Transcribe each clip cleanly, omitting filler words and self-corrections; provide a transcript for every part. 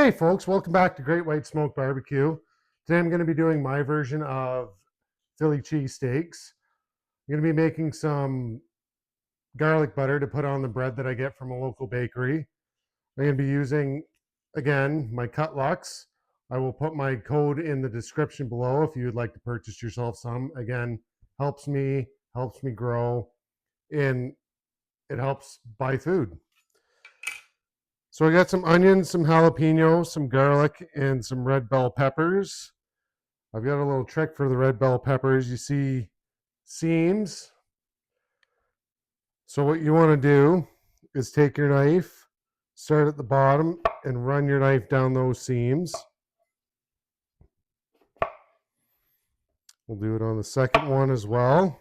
Hey folks, welcome back to Great White Smoke Barbecue. Today I'm going to be doing my version of Philly cheesesteaks. I'm going to be making some garlic butter to put on the bread that I get from a local bakery. I'm going to be using, again, my Cutlux. I will put my code in the description below if you would like to purchase yourself some. Again, helps me grow, and it helps buy food. So I got some onions, some jalapenos, some garlic, and some red bell peppers. I've got a little trick for the red bell peppers. You see seams. So what you want to do is take your knife, start at the bottom, and run your knife down those seams. We'll do it on the second one as well.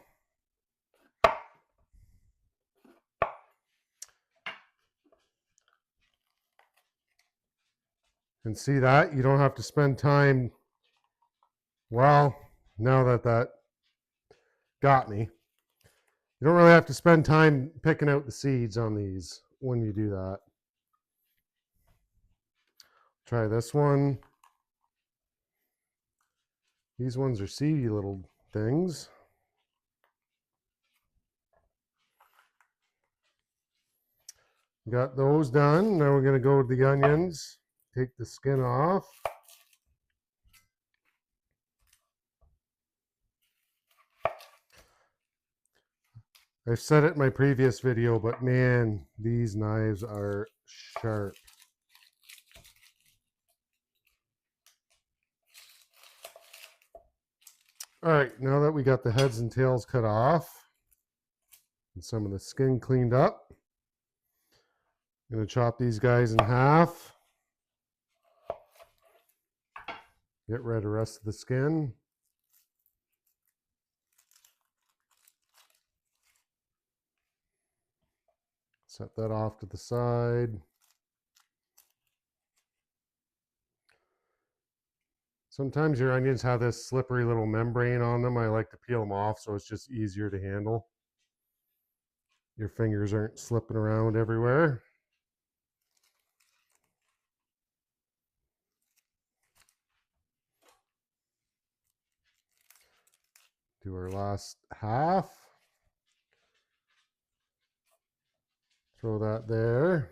And see that? You don't have to spend time, well, now that got me. You don't really have to spend time picking out the seeds on these when you do that. Try this one. These ones are seedy little things. Got those done. Now we're going to go with the onions. Take the skin off. I've said it in my previous video, but man, these knives are sharp. All right, now that we got the heads and tails cut off and some of the skin cleaned up, I'm going to chop these guys in half. Get rid of the rest of the skin. Set that off to the side. Sometimes your onions have this slippery little membrane on them. I like to peel them off so it's just easier to handle. Your fingers aren't slipping around everywhere. Do our last half. Throw that there.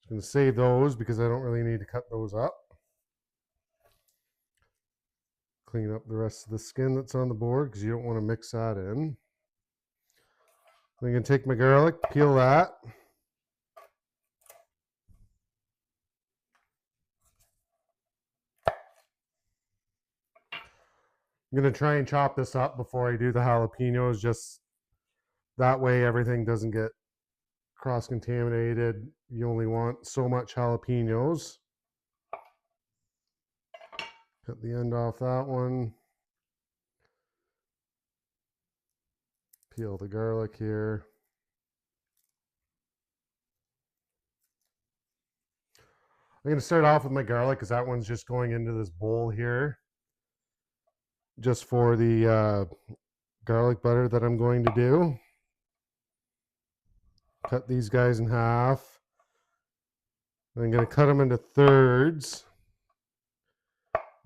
I'm going to save those because I don't really need to cut those up. Clean up the rest of the skin that's on the board because you don't want to mix that in. I'm going to take my garlic, peel that. I'm going to try and chop this up before I do the jalapenos, just that way everything doesn't get cross-contaminated. You only want so much jalapenos. Cut the end off that one. Peel the garlic here. I'm going to start off with my garlic because that one's just going into this bowl here. Just for the garlic butter that I'm going to do. Cut these guys in half. I'm going to cut them into thirds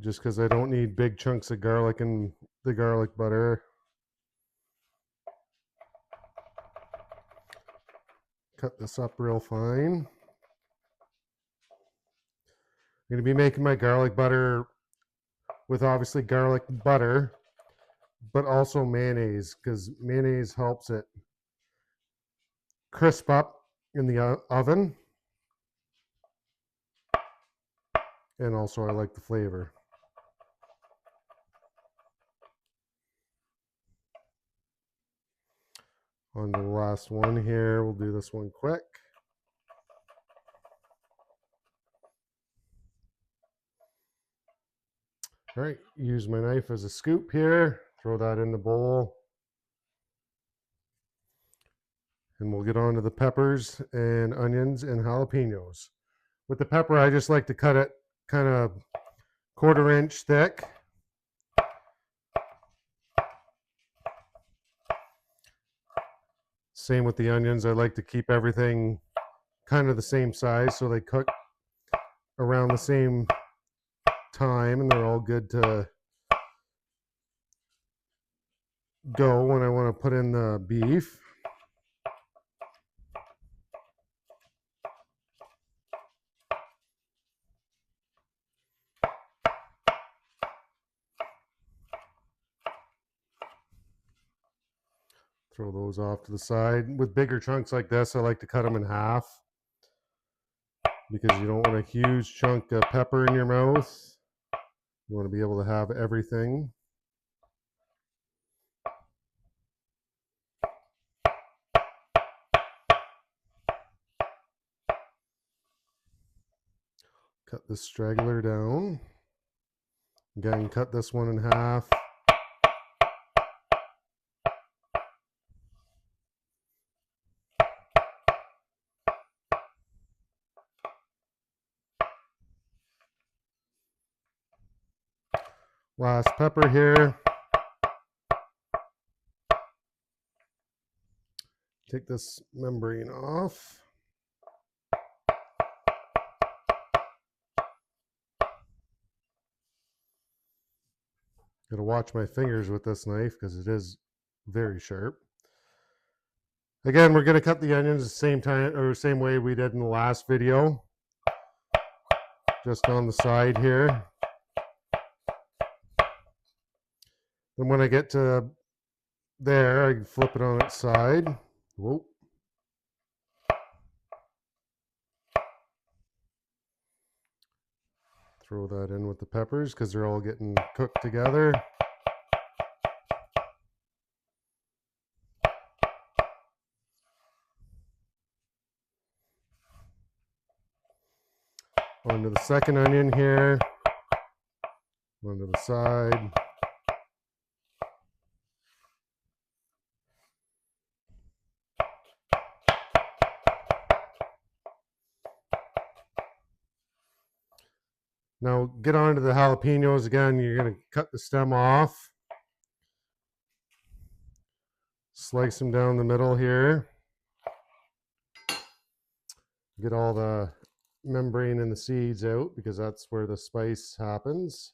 just because I don't need big chunks of garlic in the garlic butter. Cut this up real fine. I'm going to be making my garlic butter with obviously garlic butter, but also mayonnaise because mayonnaise helps it crisp up in the oven. And also I like the flavor. On to the last one here. We'll do this one quick. All right, use my knife as a scoop here. Throw that in the bowl. And we'll get on to the peppers and onions and jalapenos. With the pepper, I just like to cut it kind of 1/4 inch thick. Same with the onions. I like to keep everything kind of the same size so they cook around the same time, and they're all good to go when I want to put in the beef. Throw those off to the side. With bigger chunks like this, I like to cut them in half because you don't want a huge chunk of pepper in your mouth. You want to be able to have everything. Cut this straggler down. Again, cut this one in half. Last pepper here. Take this membrane off. Gotta watch my fingers with this knife because it is very sharp. Again, we're gonna cut the onions the same time or same way we did in the last video. Just on the side here. Then when I get to there, I flip it on its side. Whoa. Throw that in with the peppers because they're all getting cooked together. Onto the second onion here. Onto the side. Now get on to the jalapenos again. You're going to cut the stem off. Slice them down the middle here. Get all the membrane and the seeds out because that's where the spice happens.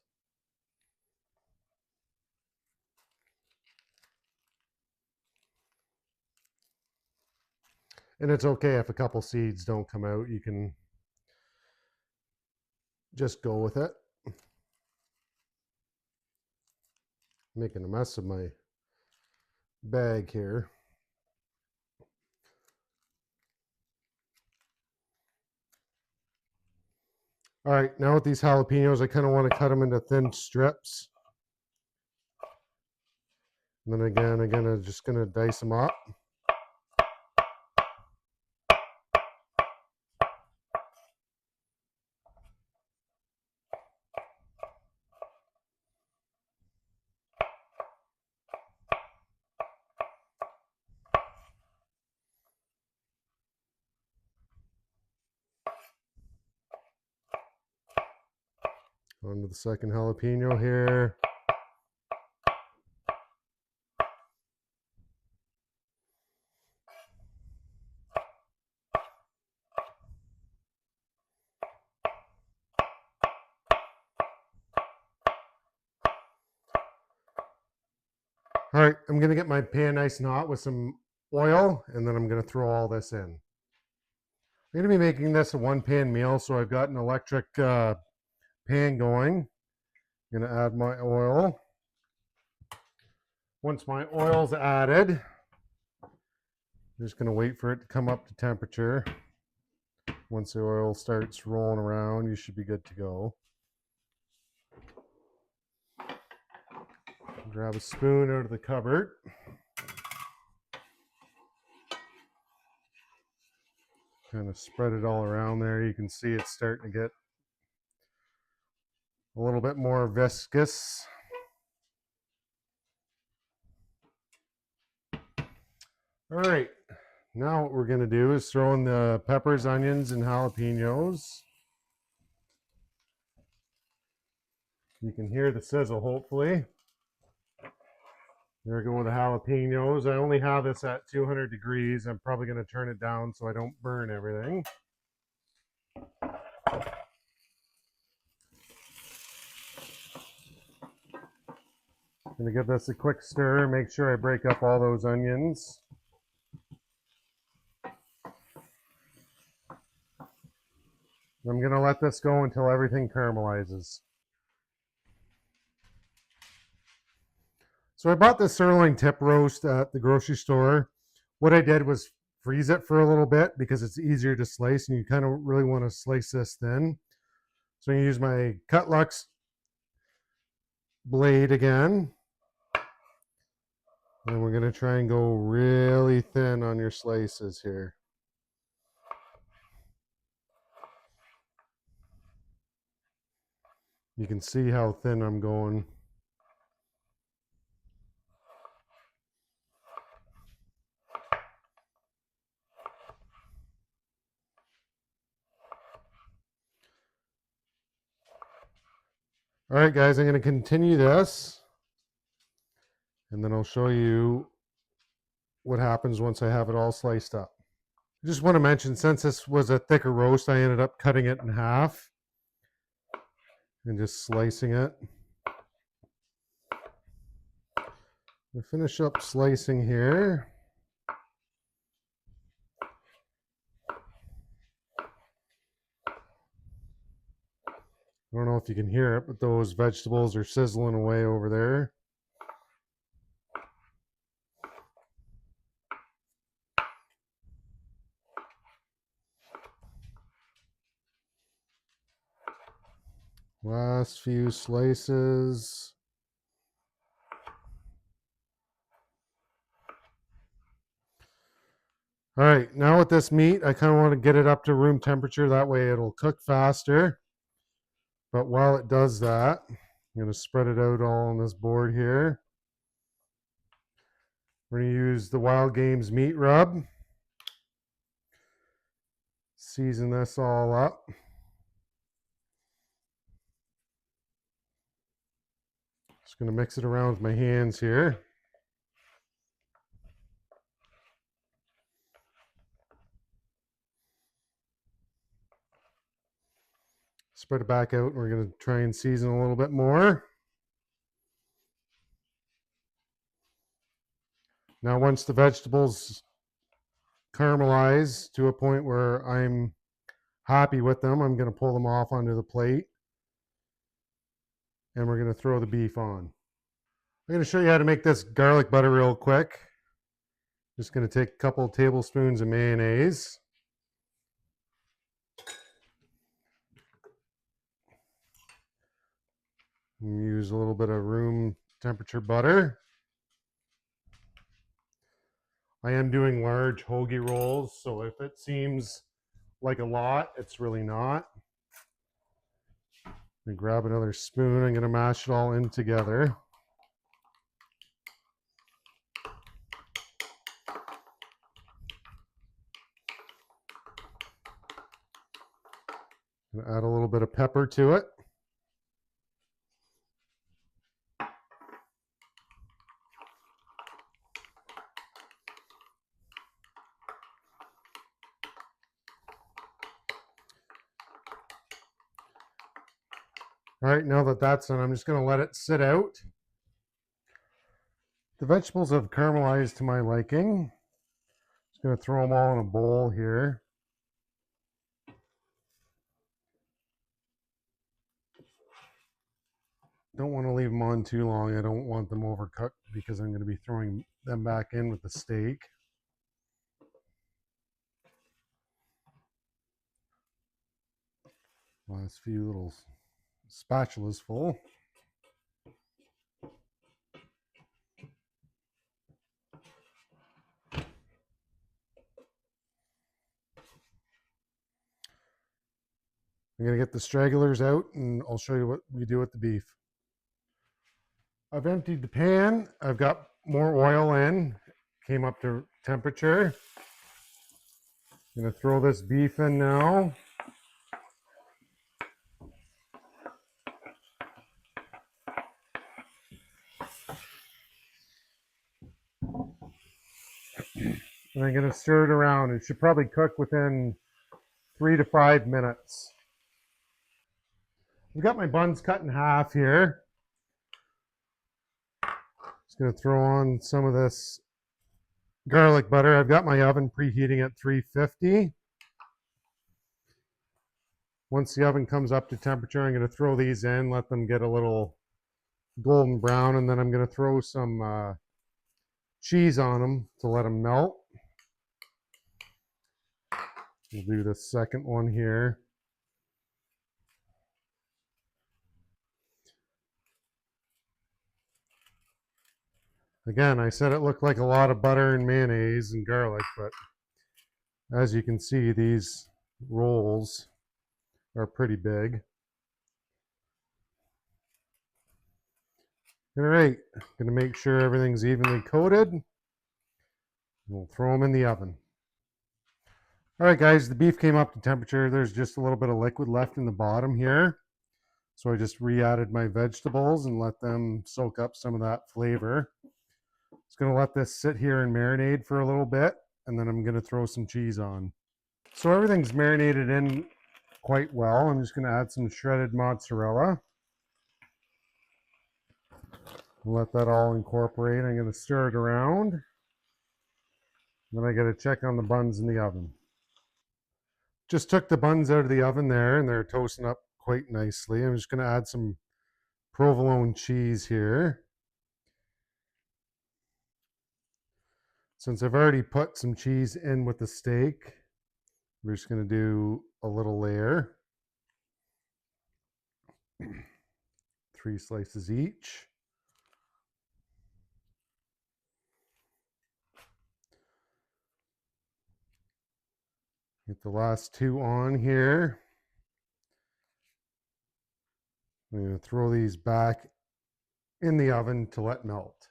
And it's okay if a couple seeds don't come out. You can just go with it. Making a mess of my bag here. All right, now with these jalapenos, I kind of want to cut them into thin strips. And then again, I'm just going to dice them up. Onto the second jalapeno here. All right, I'm going to get my pan nice and hot with some oil, and then I'm going to throw all this in. I'm going to be making this a one-pan meal, so I've got an electric pan going. I'm going to add my oil. Once my oil's added, I'm just going to wait for it to come up to temperature. Once the oil starts rolling around, you should be good to go. Grab a spoon out of the cupboard. Kind of spread it all around there. You can see it's starting to get a little bit more viscous. All right, now what we're going to do is throw in the peppers, onions, and jalapenos. You can hear the sizzle, hopefully. There we go with the jalapenos. I only have this at 200 degrees. I'm probably going to turn it down so I don't burn everything. Gonna give this a quick stir, make sure I break up all those onions. I'm gonna let this go until everything caramelizes. So I bought this sirloin tip roast at the grocery store. What I did was freeze it for a little bit because it's easier to slice, and you kind of really want to slice this thin. So I'm gonna use my Cutlux blade again. And we're gonna try and go really thin on your slices here. You can see how thin I'm going. All right, guys, I'm going to continue this, and then I'll show you what happens once I have it all sliced up. I just want to mention, since this was a thicker roast, I ended up cutting it in half and just slicing it. I'll finish up slicing here. I don't know if you can hear it, but those vegetables are sizzling away over there. Last few slices. All right, now with this meat, I kind of want to get it up to room temperature. That way it'll cook faster. But while it does that, I'm going to spread it out all on this board here. We're going to use the Wild Games meat rub. Season this all up. Just going to mix it around with my hands here. Spread it back out. We're going to try and season a little bit more. Now, once the vegetables caramelize to a point where I'm happy with them, I'm going to pull them off onto the plate. And we're going to throw the beef on. I'm going to show you how to make this garlic butter real quick. Just going to take a couple of tablespoons of mayonnaise. Use a little bit of room temperature butter. I am doing large hoagie rolls, so if it seems like a lot, it's really not. And grab another spoon. I'm going to mash it all in together. Add a little bit of pepper to it. All right, now that that's done, I'm just going to let it sit out. The vegetables have caramelized to my liking. Just going to throw them all in a bowl here. Don't want to leave them on too long. I don't want them overcooked because I'm going to be throwing them back in with the steak. Last few little spatulas full. I'm going to get the stragglers out and I'll show you what we do with the beef. I've emptied the pan. I've got more oil in. Came up to temperature. I'm going to throw this beef in now. And I'm going to stir it around. It should probably cook within 3 to 5 minutes. I've got my buns cut in half here. Just going to throw on some of this garlic butter. I've got my oven preheating at 350. Once the oven comes up to temperature, I'm going to throw these in, let them get a little golden brown, and then I'm going to throw some cheese on them to let them melt. We'll do the second one here. Again, I said it looked like a lot of butter and mayonnaise and garlic, but as you can see, these rolls are pretty big. All right, gonna make sure everything's evenly coated. We'll throw them in the oven. All right, guys, the beef came up to temperature. There's just a little bit of liquid left in the bottom here. So I just re-added my vegetables and let them soak up some of that flavor. Just gonna let this sit here and marinate for a little bit, and then I'm gonna throw some cheese on. So everything's marinated in quite well. I'm just gonna add some shredded mozzarella. Let that all incorporate. I'm gonna stir it around. Then I gotta check on the buns in the oven. Just took the buns out of the oven there, and they're toasting up quite nicely. I'm just gonna add some provolone cheese here. Since I've already put some cheese in with the steak, we're just going to do a little layer. 3 slices each. Get the last 2 on here. I'm going to throw these back in the oven to let melt.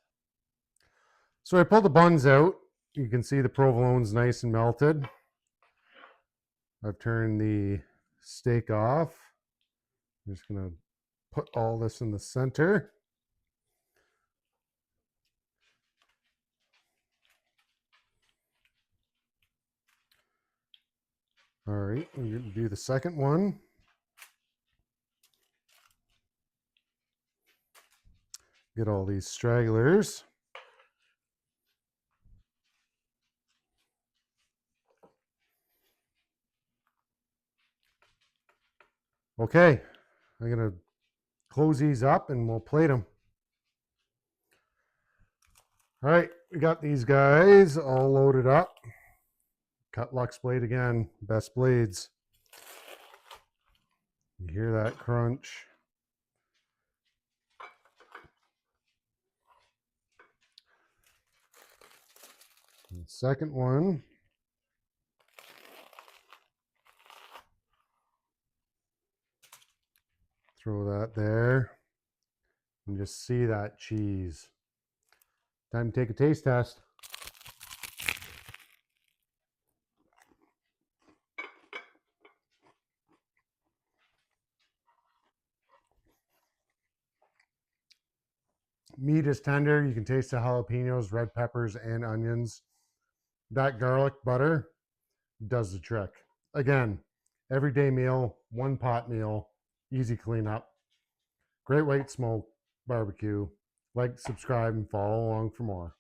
So I pulled the buns out. You can see the provolone's nice and melted. I've turned the steak off. I'm just going to put all this in the center. All right, I'm going to do the second one. Get all these stragglers. Okay, I'm going to close these up and we'll plate them. All right, we got these guys all loaded up. Cutlux blade again, best blades. You hear that crunch? And second one. Throw that there. And just see that cheese. Time to take a taste test. Meat is tender. You can taste the jalapenos, red peppers, and onions. That garlic butter does the trick. Again, everyday meal, one pot meal, easy cleanup. Great White Smoke Barbecue. Like, subscribe, and follow along for more.